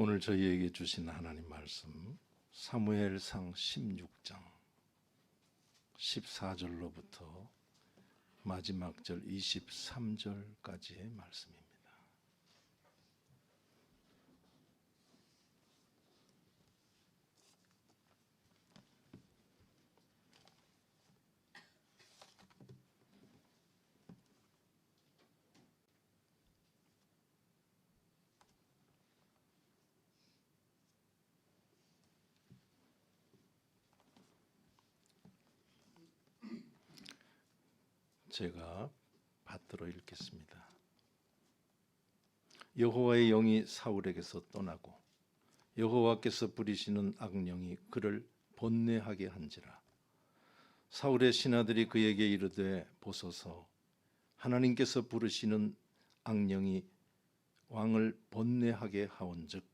오늘 저희에게 주신 하나님 말씀 사무엘상 16장 14절로부터 마지막 절 23절까지의 말씀입니다. 제가 받들어 읽겠습니다. 여호와의 영이 사울에게서 떠나고 여호와께서 부리시는 악령이 그를 번뇌하게 한지라. 사울의 신하들이 그에게 이르되 보소서, 하나님께서 부르시는 악령이 왕을 번뇌하게 하온즉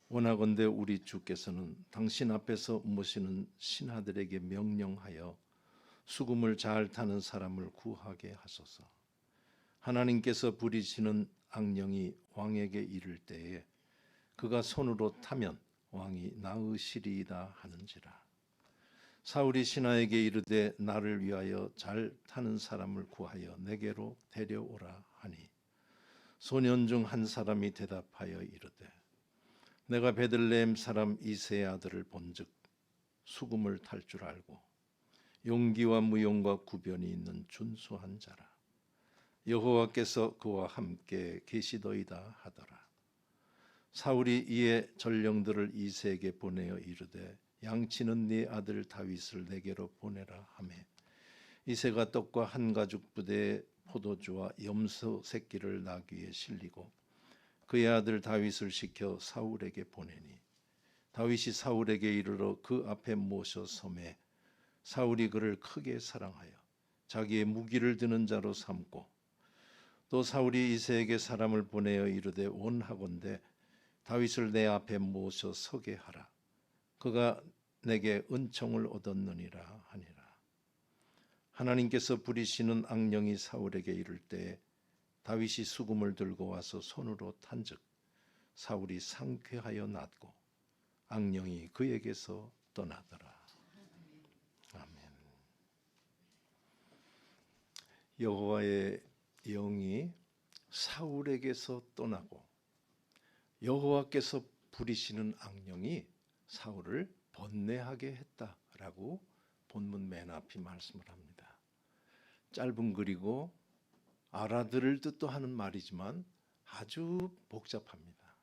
원하건대 우리 주께서는 당신 앞에서 모시는 신하들에게 명령하여 수금을 잘 타는 사람을 구하게 하소서. 하나님께서 부리시는 악령이 왕에게 이를 때에 그가 손으로 타면 왕이 나으시리이다 하는지라. 사울이 신하에게 이르되 나를 위하여 잘 타는 사람을 구하여 내게로 데려오라 하니 소년 중 한 사람이 대답하여 이르되 내가 베들레헴 사람 이새의 아들을 본즉 수금을 탈 줄 알고 용기와 무용과 구변이 있는 준수한 자라. 여호와께서 그와 함께 계시더이다 하더라. 사울이 이에 전령들을 이새에게 보내어 이르되 양치는 네 아들 다윗을 내게로 보내라 하매 이새가 떡과 한 가죽 부대에 포도주와 염소 새끼를 나귀에 실리고 그의 아들 다윗을 시켜 사울에게 보내니 다윗이 사울에게 이르러 그 앞에 모셔 섬에 사울이 그를 크게 사랑하여 자기의 무기를 드는 자로 삼고 또 사울이 이새에게 사람을 보내어 이르되 원하건대 다윗을 내 앞에 모셔 서게 하라. 그가 내게 은총을 얻었느니라 하니라. 하나님께서 부리시는 악령이 사울에게 이를 때에 다윗이 수금을 들고 와서 손으로 탄즉 사울이 상쾌하여 낫고 악령이 그에게서 떠나더라. 여호와의 영이 사울에게서 떠나고 여호와께서 부리시는 악령이 사울을 번뇌하게 했다라고 본문 맨 앞이 말씀을 합니다. 짧은 글이고 알아들을 듯도 하는 말이지만 아주 복잡합니다.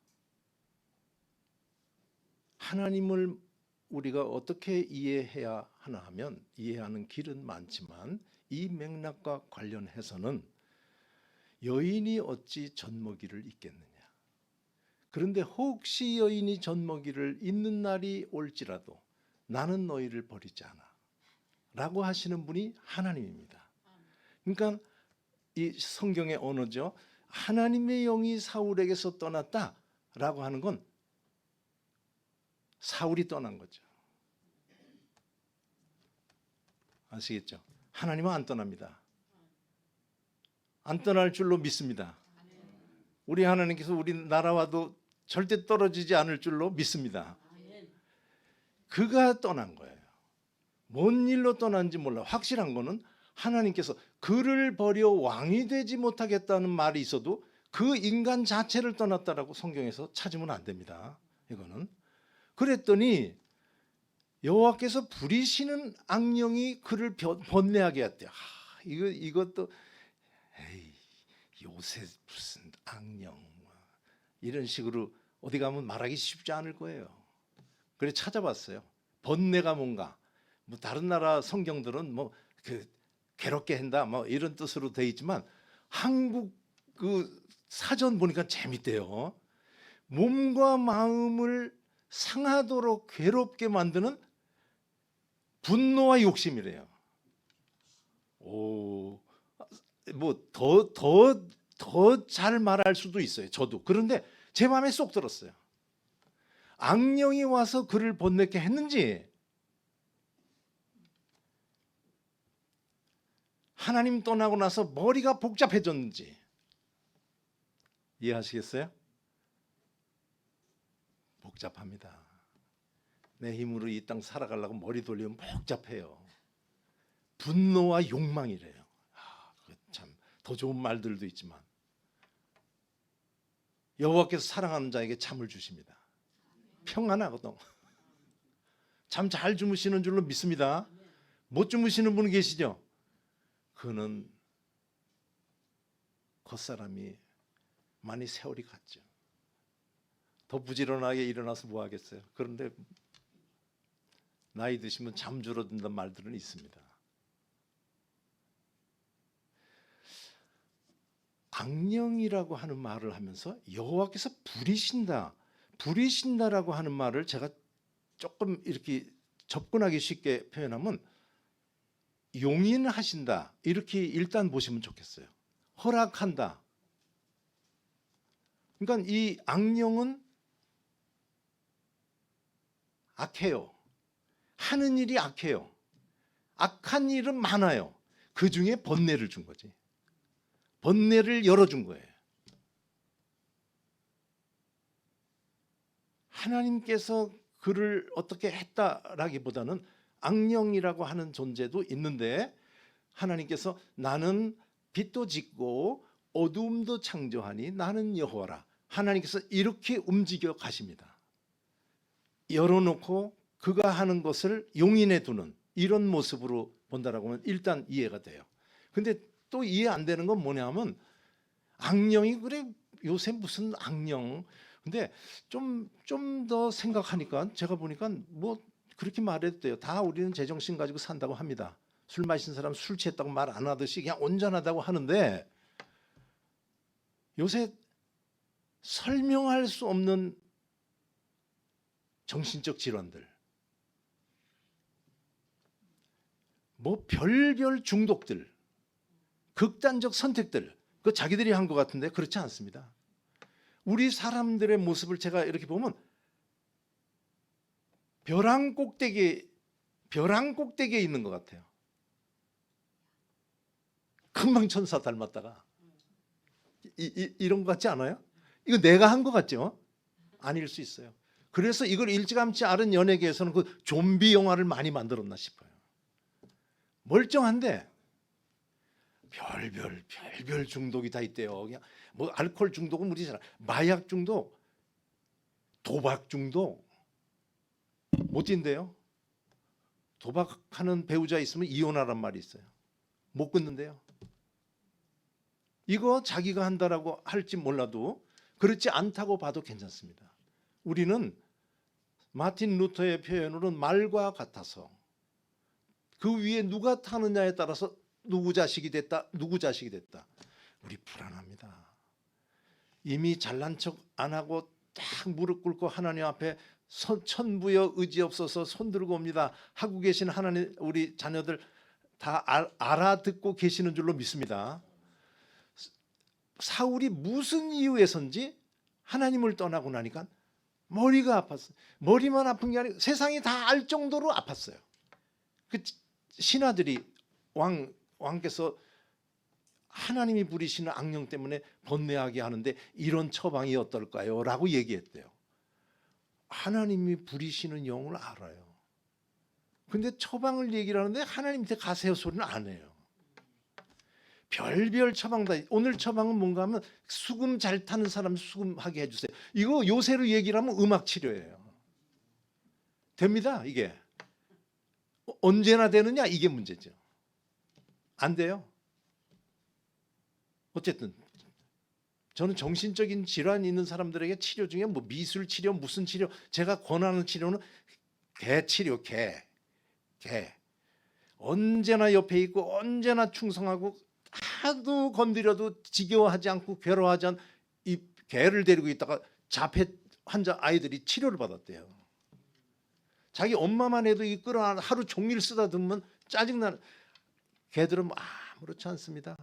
하나님을 우리가 어떻게 이해해야 하나 하면 이해하는 길은 많지만 이 맥락과 관련해서는 여인이 어찌 젖먹이를 잇겠느냐. 그런데 혹시 여인이 젖먹이를 잇는 날이 올지라도 나는 너희를 버리지 않아 라고 하시는 분이 하나님입니다. 그러니까 이 성경의 언어죠. 하나님의 영이 사울에게서 떠났다라고 하는 건 사울이 떠난 거죠. 아시겠죠? 하나님은 안 떠납니다. 안 떠날 줄로 믿습니다. 우리 하나님께서 우리 나라와도 절대 떨어지지 않을 줄로 믿습니다. 그가 떠난 거예요. 뭔 일로 떠난지 몰라. 확실한 거는 하나님께서 그를 버려 왕이 되지 못하겠다는 말이 있어도 그 인간 자체를 떠났다라고 성경에서 찾으면 안 됩니다. 이거는. 그랬더니 여호와께서 부리시는 악령이 그를 번뇌하게 했대요. 이것도 에이, 요새 무슨 악령 이런 식으로 어디 가면 말하기 쉽지 않을 거예요. 그래서 찾아봤어요. 번뇌가 뭔가. 뭐 다른 나라 성경들은 뭐 그 괴롭게 한다 뭐 이런 뜻으로 돼 있지만 한국 그 사전 보니까 재밌대요. 몸과 마음을 상하도록 괴롭게 만드는 분노와 욕심이래요. 오, 뭐 더 잘 말할 수도 있어요. 저도. 그런데 제 마음에 쏙 들었어요. 악령이 와서 그를 번뇌케 했는지 하나님 떠나고 나서 머리가 복잡해졌는지 이해하시겠어요? 복잡합니다. 내 힘으로 이 땅 살아가려고 머리 돌리면 복잡해요. 분노와 욕망이래요. 참 더 좋은 말들도 있지만 여호와께서 사랑하는 자에게 잠을 주십니다. 평안하거든. 잠 잘 주무시는 줄로 믿습니다. 못 주무시는 분 계시죠? 그는 겉사람이 많이 세월이 갔죠. 더 부지런하게 일어나서 뭐 하겠어요? 그런데 나이 드시면 잠 줄어든다는 말들은 있습니다. 악령이라고 하는 말을 하면서 여호와께서 부리신다라고 하는 말을 제가 조금 이렇게 접근하기 쉽게 표현하면 용인하신다 이렇게 일단 보시면 좋겠어요. 허락한다. 그러니까 이 악령은 악해요. 하는 일이 악해요. 악한 일은 많아요. 그 중에 번뇌를 준 거지. 번뇌를 열어준 거예요. 하나님께서 그를 어떻게 했다라기보다는 악령이라고 하는 존재도 있는데 하나님께서 나는 빛도 짓고 어두움도 창조하니 나는 여호와라. 하나님께서 이렇게 움직여 가십니다. 열어놓고 그가 하는 것을 용인해 두는 이런 모습으로 본다라고 하면 일단 이해가 돼요. 근데 또 이해 안 되는 건 뭐냐면 악령이 그래 요새 무슨 악령. 근데 좀 더 생각하니까 제가 보니까 뭐 그렇게 말해도 돼요. 다 우리는 제정신 가지고 산다고 합니다. 술 마신 사람 술 취했다고 말 안 하듯이 그냥 온전하다고 하는데 요새 설명할 수 없는 정신적 질환들, 뭐 별별 중독들, 극단적 선택들, 그 자기들이 한 것 같은데 그렇지 않습니다. 우리 사람들의 모습을 제가 이렇게 보면 벼랑 꼭대기에 있는 것 같아요. 금방천사 닮았다가 이런 것 같지 않아요? 이거 내가 한 것 같죠? 아닐 수 있어요. 그래서 이걸 일찌감치 아는 연예계에서는 그 좀비 영화를 많이 만들었나 싶어요. 멀쩡한데 별별 중독이 다 있대요. 그냥 뭐 알코올 중독은 우리 잘 마약 중독, 도박 중독 못 뛴대요. 도박하는 배우자 있으면 이혼하란 말이 있어요. 못 끊는데요. 이거 자기가 한다라고 할지 몰라도 그렇지 않다고 봐도 괜찮습니다. 우리는 마틴 루터의 표현으로는 말과 같아서 그 위에 누가 타느냐에 따라서 누구 자식이 됐다. 우리 불안합니다. 이미 잘난 척 안 하고 딱 무릎 꿇고 하나님 앞에 천부여 의지 없어서 손 들고 옵니다 하고 계신 하나님 우리 자녀들 다 알아듣고 계시는 줄로 믿습니다. 사울이 무슨 이유에선지 하나님을 떠나고 나니까 머리가 아팠어요. 머리만 아픈 게 아니고 세상이 다 알 정도로 아팠어요. 그 신하들이 왕께서 하나님이 부리시는 악령 때문에 번뇌하게 하는데 이런 처방이 어떨까요? 라고 얘기했대요. 하나님이 부리시는 영을 알아요. 근데 처방을 얘기를 하는데 하나님 밑에 가세요 소리는 안 해요. 별별 처방 다. 오늘 처방은 뭔가 하면 수금 잘 타는 사람 수금하게 해주세요. 이거 요새로 얘기를 하면 음악 치료예요. 됩니다 이게. 언제나 되느냐 이게 문제죠. 안 돼요. 어쨌든 저는 정신적인 질환이 있는 사람들에게 치료 중에 뭐 미술 치료 무슨 치료 제가 권하는 치료는 개 치료. 개 언제나 옆에 있고 언제나 충성하고 하도 건드려도 지겨워하지 않고 괴로워하지 않은 이 개를 데리고 있다가 자폐 환자 아이들이 치료를 받았대요. 자기 엄마만 해도 이 끌어안 하루 종일 쓰다듬으면 짜증나는 개들은 아무렇지 않습니다.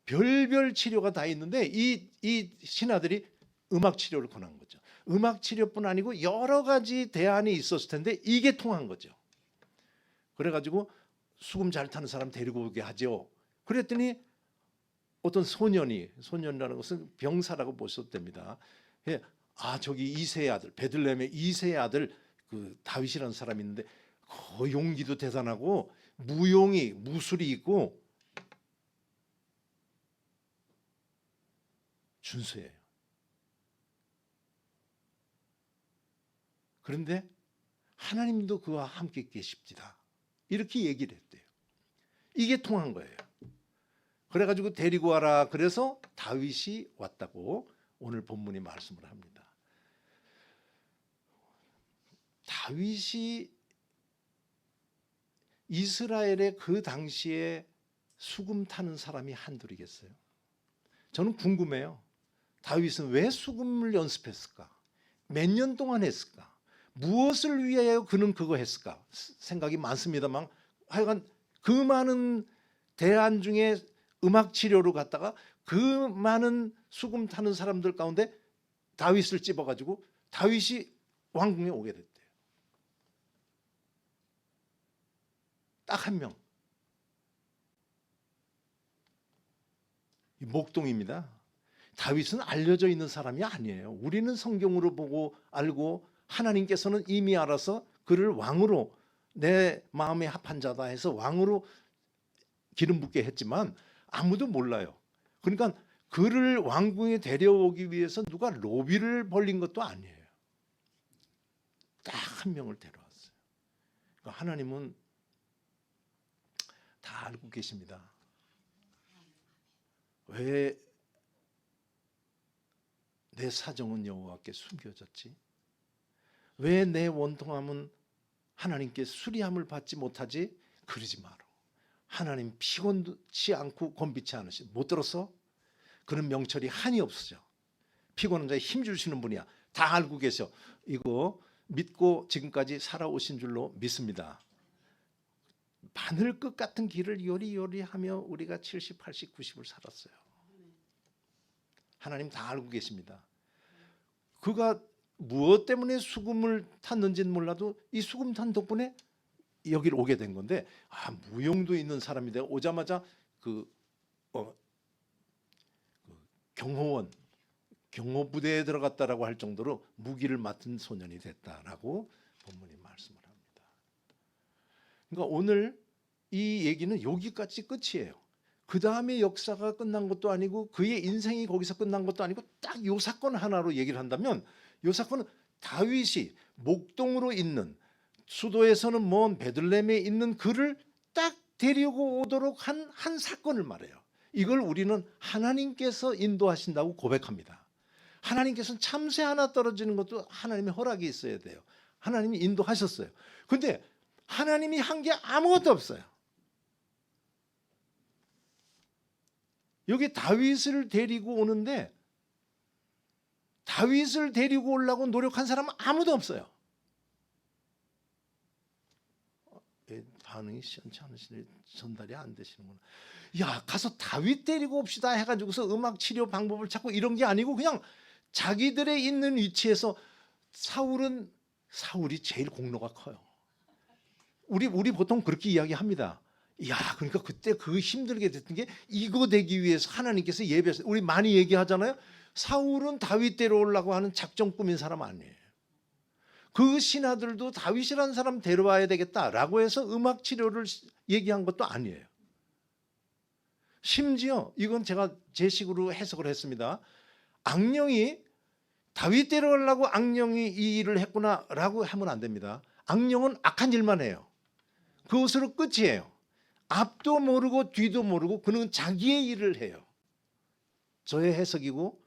별별 치료가 다 있는데 이 신하들이 음악 치료를 권한 거죠. 음악 치료뿐 아니고 여러 가지 대안이 있었을 텐데 이게 통한 거죠. 그래가지고 수금 잘 타는 사람 데리고 오게 하죠. 그랬더니 어떤 소년이라는 것은 병사라고 보셔도 됩니다. 저기 이새의 아들, 베들레헴의 이새의 아들 그 다윗이라는 사람이 있는데 그 용기도 대단하고 무용이 무술이 있고 준수해요. 그런데 하나님도 그와 함께 계십니다. 이렇게 얘기를 했대요. 이게 통한 거예요. 그래가지고 데리고 와라. 그래서 다윗이 왔다고 오늘 본문이 말씀을 합니다. 다윗이 이스라엘의 그 당시에 수금 타는 사람이 한둘이겠어요? 저는 궁금해요. 다윗은 왜 수금을 연습했을까? 몇 년 동안 했을까? 무엇을 위하여 그는 그거 했을까? 생각이 많습니다만 하여간 그 많은 대안 중에 음악 치료로 갔다가 그 많은 수금 타는 사람들 가운데 다윗을 찝어가지고 다윗이 왕궁에 오게 됐대요. 딱 한 명. 목동입니다. 다윗은 알려져 있는 사람이 아니에요. 우리는 성경으로 보고 알고 하나님께서는 이미 알아서 그를 왕으로 내 마음에 합한 자다 해서 왕으로 기름 붓게 했지만 아무도 몰라요. 그러니까 그를 왕궁에 데려오기 위해서 누가 로비를 벌린 것도 아니에요. 딱 한 명을 데려왔어요. 그러니까 하나님은 다 알고 계십니다. 왜 내 사정은 여호와께 숨겨졌지? 왜 내 원통함은 하나님께 수리함을 받지 못하지? 그러지 마라. 하나님 피곤치 않고 곤비치 않으시. 못 들었어? 그런 명철이 한이 없으죠. 피곤한 자에 힘 주시는 분이야. 다 알고 계셔. 이거 믿고 지금까지 살아오신 줄로 믿습니다. 바늘끝 같은 길을 요리요리하며 우리가 70, 80, 90을 살았어요. 하나님 다 알고 계십니다. 그가 무엇 때문에 수금을 탔는지는 몰라도 이 수금 탄 덕분에 여기를 오게 된 건데 무용도 있는 사람인데 오자마자 경호원, 경호부대에 들어갔다라고 할 정도로 무기를 맡은 소년이 됐다라고 본문이 말씀을 합니다. 그러니까 오늘 이 얘기는 여기까지 끝이에요. 그 다음에 역사가 끝난 것도 아니고 그의 인생이 거기서 끝난 것도 아니고 딱 이 사건 하나로 얘기를 한다면 이 사건은 다윗이 목동으로 있는 수도에서는 먼 베들레헴에 있는 그를 딱 데리고 오도록 한 사건을 말해요. 이걸 우리는 하나님께서 인도하신다고 고백합니다. 하나님께서는 참새 하나 떨어지는 것도 하나님의 허락이 있어야 돼요. 하나님이 인도하셨어요. 그런데 하나님이 한 게 아무것도 없어요. 여기 다윗을 데리고 오는데 다윗을 데리고 오려고 노력한 사람은 아무도 없어요. 반응이 시원치 않으시네. 전달이 안 되시는구나. 야, 가서 다윗 데리고 옵시다 해가지고서 음악 치료 방법을 찾고 이런 게 아니고 그냥 자기들의 있는 위치에서 사울이 제일 공로가 커요. 우리 보통 그렇게 이야기합니다. 야, 그러니까 그때 그 힘들게 됐던 게 이거 되기 위해서 하나님께서 예배했어요. 우리 많이 얘기하잖아요. 사울은 다윗 데려오려고 하는 작정 꾸민 사람 아니에요. 그 신하들도 다윗이라는 사람 데려와야 되겠다라고 해서 음악 치료를 얘기한 것도 아니에요. 심지어 이건 제가 제 식으로 해석을 했습니다. 악령이 다윗 데려오려고 악령이 이 일을 했구나라고 하면 안 됩니다. 악령은 악한 일만 해요. 그것으로 끝이에요. 앞도 모르고 뒤도 모르고 그는 자기의 일을 해요. 저의 해석이고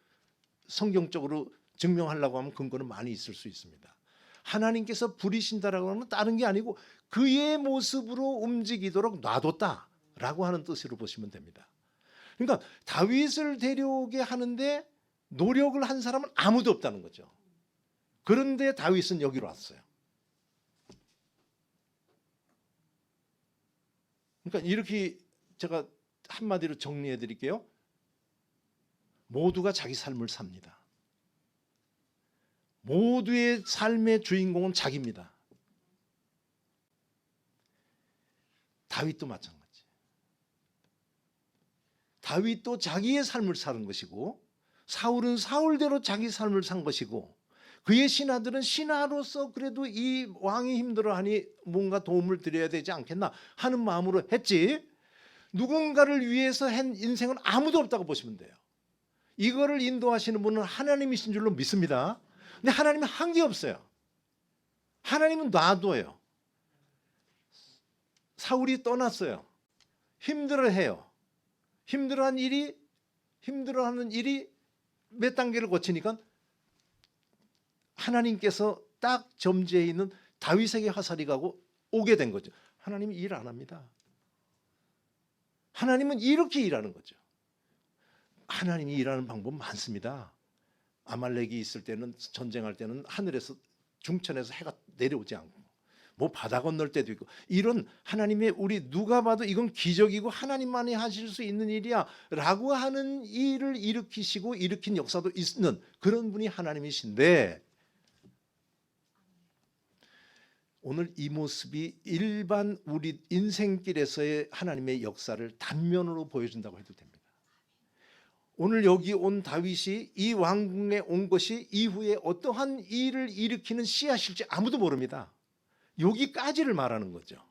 성경적으로 증명하려고 하면 근거는 많이 있을 수 있습니다. 하나님께서 부리신다라고 하면 다른 게 아니고 그의 모습으로 움직이도록 놔뒀다라고 하는 뜻으로 보시면 됩니다. 그러니까 다윗을 데려오게 하는데 노력을 한 사람은 아무도 없다는 거죠. 그런데 다윗은 여기로 왔어요. 그러니까 이렇게 제가 한마디로 정리해 드릴게요. 모두가 자기 삶을 삽니다. 모두의 삶의 주인공은 자기입니다. 다윗도 마찬가지. 다윗도 자기의 삶을 사는 것이고 사울은 사울대로 자기 삶을 산 것이고 그의 신하들은 신하로서 그래도 이 왕이 힘들어하니 뭔가 도움을 드려야 되지 않겠나 하는 마음으로 했지, 누군가를 위해서 한 인생은 아무도 없다고 보시면 돼요. 이거를 인도하시는 분은 하나님이신 줄로 믿습니다. 근데 하나님은 한 게 없어요. 하나님은 놔둬요. 사울이 떠났어요. 힘들어해요. 힘들어하는 일이 몇 단계를 거치니까 하나님께서 딱 점지해 있는 다윗에게 화살이 가고 오게 된 거죠. 하나님이 일 안 합니다. 하나님은 이렇게 일하는 거죠. 하나님이 일하는 방법 많습니다. 아말렉이 있을 때는, 전쟁할 때는 하늘에서 중천에서 해가 내려오지 않고 뭐 바다 건널 때도 있고, 이런 하나님의, 우리 누가 봐도 이건 기적이고 하나님만이 하실 수 있는 일이야 라고 하는 일을 일으키시고 일으킨 역사도 있는 그런 분이 하나님이신데, 오늘 이 모습이 일반 우리 인생길에서의 하나님의 역사를 단면으로 보여준다고 해도 됩니다. 오늘 여기 온 다윗이 이 왕궁에 온 것이 이후에 어떠한 일을 일으키는 씨앗일지 아무도 모릅니다. 여기까지를 말하는 거죠.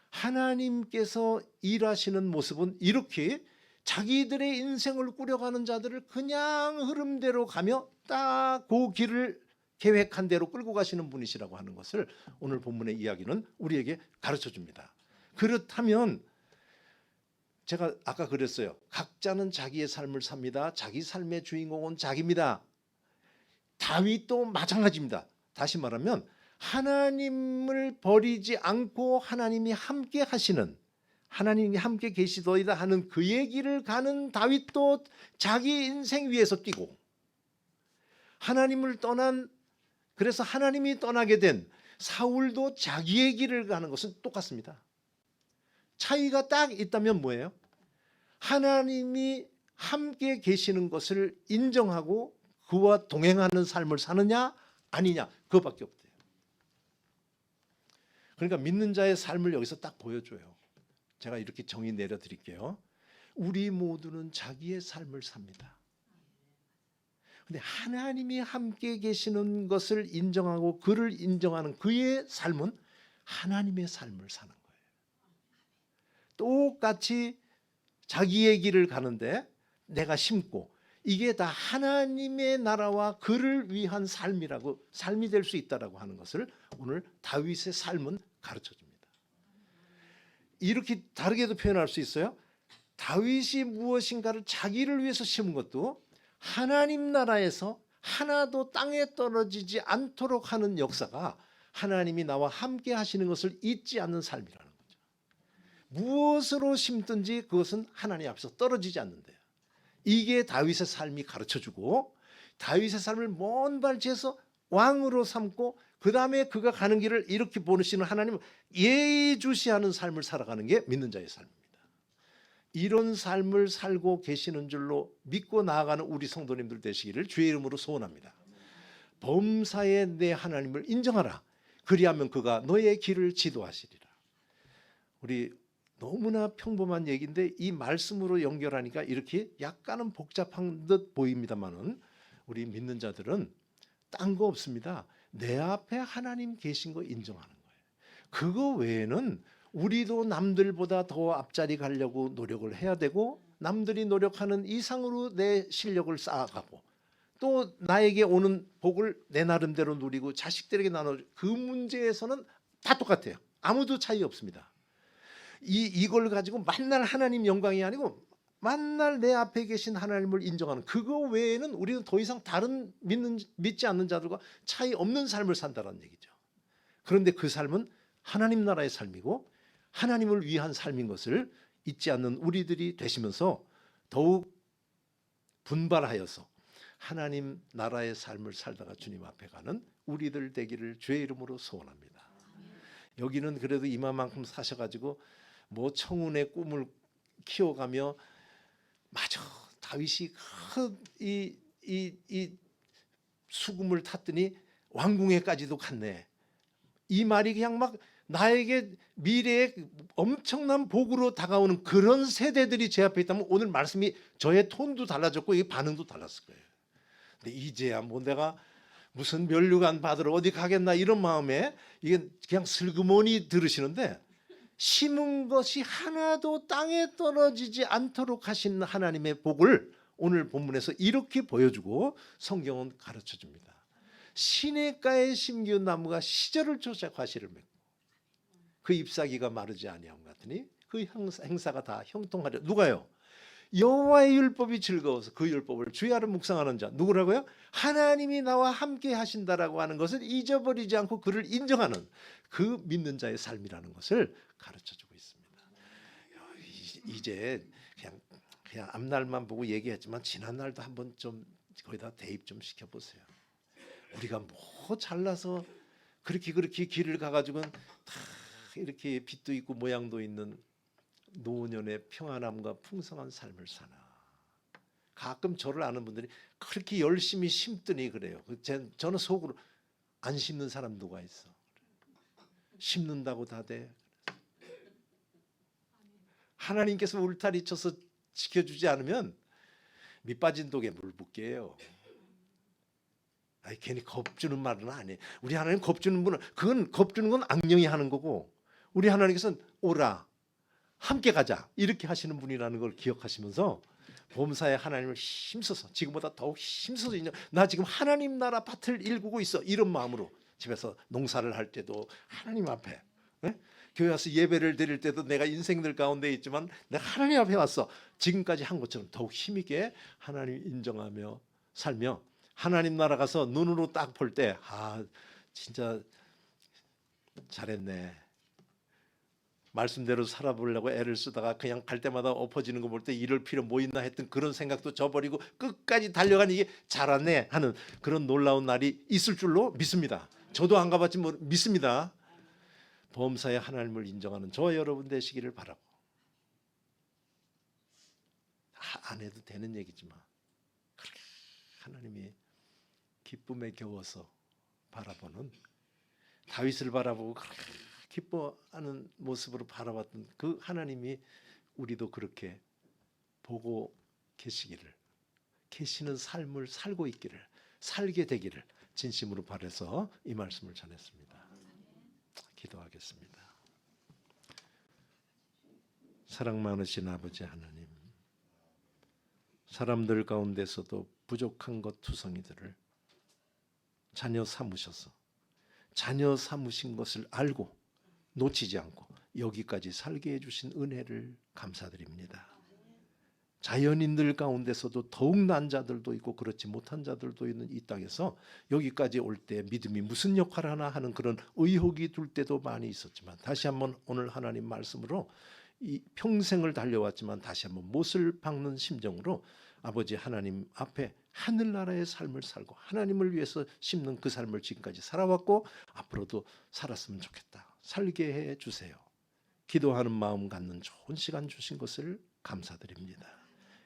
하나님께서 일하시는 모습은 이렇게 자기들의 인생을 꾸려가는 자들을 그냥 흐름대로 가며 딱 그 길을 계획한 대로 끌고 가시는 분이시라고 하는 것을 오늘 본문의 이야기는 우리에게 가르쳐 줍니다. 그렇다면 제가 아까 그랬어요. 각자는 자기의 삶을 삽니다. 자기 삶의 주인공은 자기입니다. 다윗도 마찬가지입니다. 다시 말하면 하나님을 버리지 않고 하나님이 함께 하시는, 하나님이 함께 계시더이다 하는 그의 길을 가는 다윗도 자기 인생 위에서 뛰고, 하나님을 떠난, 그래서 하나님이 떠나게 된 사울도 자기의 길을 가는 것은 똑같습니다. 차이가 딱 있다면 뭐예요? 하나님이 함께 계시는 것을 인정하고 그와 동행하는 삶을 사느냐 아니냐, 그것밖에 없대요. 그러니까 믿는 자의 삶을 여기서 딱 보여줘요. 제가 이렇게 정의 내려드릴게요. 우리 모두는 자기의 삶을 삽니다. 근데 하나님이 함께 계시는 것을 인정하고 그를 인정하는 그의 삶은 하나님의 삶을 사는 거예요. 똑같이 자기의 길을 가는데 내가 심고, 이게 다 하나님의 나라와 그를 위한 삶이라고, 삶이 될 수 있다라고 하는 것을 오늘 다윗의 삶은 가르쳐 줍니다. 이렇게 다르게도 표현할 수 있어요. 다윗이 무엇인가를 자기를 위해서 심은 것도 하나님 나라에서 하나도 땅에 떨어지지 않도록 하는 역사가 하나님이 나와 함께 하시는 것을 잊지 않는 삶이라는 거죠. 무엇으로 심든지 그것은 하나님 앞에서 떨어지지 않는데요. 이게 다윗의 삶이 가르쳐주고, 다윗의 삶을 먼 발치해서 왕으로 삼고 그 다음에 그가 가는 길을 이렇게 보시는 하나님을 예의주시하는 삶을 살아가는 게 믿는 자의 삶입니다. 이런 삶을 살고 계시는 줄로 믿고 나아가는 우리 성도님들 되시기를 주의 이름으로 소원합니다. 범사에 내 하나님을 인정하라. 그리하면 그가 너의 길을 지도하시리라. 우리 너무나 평범한 얘기인데 이 말씀으로 연결하니까 이렇게 약간은 복잡한 듯 보입니다만은, 우리 믿는 자들은 딴 거 없습니다. 내 앞에 하나님 계신 거 인정하는 거예요. 그거 외에는 우리도 남들보다 더 앞자리 가려고 노력을 해야 되고, 남들이 노력하는 이상으로 내 실력을 쌓아가고, 또 나에게 오는 복을 내 나름대로 누리고 자식들에게 나눠, 그 문제에서는 다 똑같아요. 아무도 차이 없습니다. 이걸 가지고 만날 하나님 영광이 아니고 만날 내 앞에 계신 하나님을 인정하는, 그거 외에는 우리는 더 이상 다른 믿지 않는 자들과 차이 없는 삶을 산다는 얘기죠. 그런데 그 삶은 하나님 나라의 삶이고 하나님을 위한 삶인 것을 잊지 않는 우리들이 되시면서 더욱 분발하여서 하나님 나라의 삶을 살다가 주님 앞에 가는 우리들 되기를 주의 이름으로 소원합니다. 여기는 그래도 이만큼 사셔가지고 뭐 청운의 꿈을 키워가며, 맞아, 다윗이 이 수금을 탔더니 왕궁에까지도 갔네. 이 말이 그냥 막 나에게 미래의 엄청난 복으로 다가오는 그런 세대들이 제 앞에 있다면 오늘 말씀이 저의 톤도 달라졌고 이 반응도 달랐을 거예요. 근데 이제야 뭐 내가 무슨 면류관 받으러 어디 가겠나 이런 마음에 이게 그냥 슬그머니 들으시는데 심은 것이 하나도 땅에 떨어지지 않도록 하신 하나님의 복을 오늘 본문에서 이렇게 보여주고 성경은 가르쳐 줍니다. 시냇가에 심기운 나무가 시절을 쫓아 과실을 맺고 그 잎사귀가 마르지 아니함 같으니 그 행사가 다 형통하려. 누가요? 여호와의 율법이 즐거워서 그 율법을 주야로 묵상하는 자. 누구라고요? 하나님이 나와 함께 하신다라고 하는 것을 잊어버리지 않고 그를 인정하는 그 믿는 자의 삶이라는 것을 가르쳐주고 있습니다. 이제 그냥 앞날만 보고 얘기했지만 지난 날도 한번 좀 거기다 대입 좀 시켜보세요. 우리가 뭐 잘나서 그렇게 길을 가가지고는 다 이렇게 빛도 있고 모양도 있는 노년의 평안함과 풍성한 삶을 사나. 가끔 저를 아는 분들이 그렇게 열심히 심더니 그래요. 저는 속으로 안 심는 사람 누가 있어? 심는다고 다 돼. 하나님께서 울타리 쳐서 지켜주지 않으면 밑 빠진 독에 물 붓게 해요. 아니, 괜히 겁주는 말은 아니에요. 우리 하나님 겁주는 분은 그건 겁주는 건 악령이 하는 거고 우리 하나님께서는 오라 함께 가자 이렇게 하시는 분이라는 걸 기억하시면서 범사에 하나님을 힘써서 지금보다 더욱 힘써서 나 지금 하나님 나라 밭을 일구고 있어 이런 마음으로 집에서 농사를 할 때도 하나님 앞에 교회 와서 예배를 드릴 때도 내가 인생들 가운데 있지만 내가 하나님 앞에 왔어 지금까지 한 것처럼 더욱 힘있게 하나님 인정하며 살며 하나님 나라 가서 눈으로 딱 볼 때 진짜 잘했네. 말씀대로 살아보려고 애를 쓰다가 그냥 갈 때마다 엎어지는 거 볼 때 이럴 필요 뭐 있나 했던 그런 생각도 저버리고 끝까지 달려간 이게 잘하네 하는 그런 놀라운 날이 있을 줄로 믿습니다. 저도 안 가봤지만 믿습니다. 범사에 하나님을 인정하는 저와 여러분 되시기를 바라고 안 해도 되는 얘기지만 그렇게 하나님이 기쁨에 겨워서 바라보는 다윗을 바라보고 그렇게 기뻐하는 모습으로 바라봤던 그 하나님이 우리도 그렇게 보고 계시는 삶을 살고 있기를 살게 되기를 진심으로 바라서 이 말씀을 전했습니다. 기도하겠습니다. 사랑 많으신 아버지 하나님, 사람들 가운데서도 부족한 것 투성이들을 자녀 삼으셔서 자녀 삼으신 것을 알고 놓치지 않고 여기까지 살게 해주신 은혜를 감사드립니다. 자연인들 가운데서도 더욱 난 자들도 있고 그렇지 못한 자들도 있는 이 땅에서 여기까지 올 때 믿음이 무슨 역할을 하나 하는 그런 의혹이 들 때도 많이 있었지만 다시 한번 오늘 하나님 말씀으로 이 평생을 달려왔지만 다시 한번 못을 박는 심정으로 아버지 하나님 앞에 하늘나라의 삶을 살고 하나님을 위해서 심는 그 삶을 지금까지 살아왔고 앞으로도 살았으면 좋겠다. 살게 해주세요. 기도하는 마음 갖는 좋은 시간 주신 것을 감사드립니다.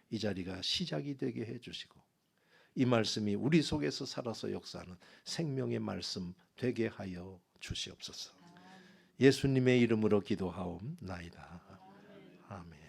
이 자리가 시작이 되게 해주시고 이 말씀이 우리 속에서 살아서 역사하는 생명의 말씀 되게 하여 주시옵소서. 예수님의 이름으로 기도하옵나이다. 아멘.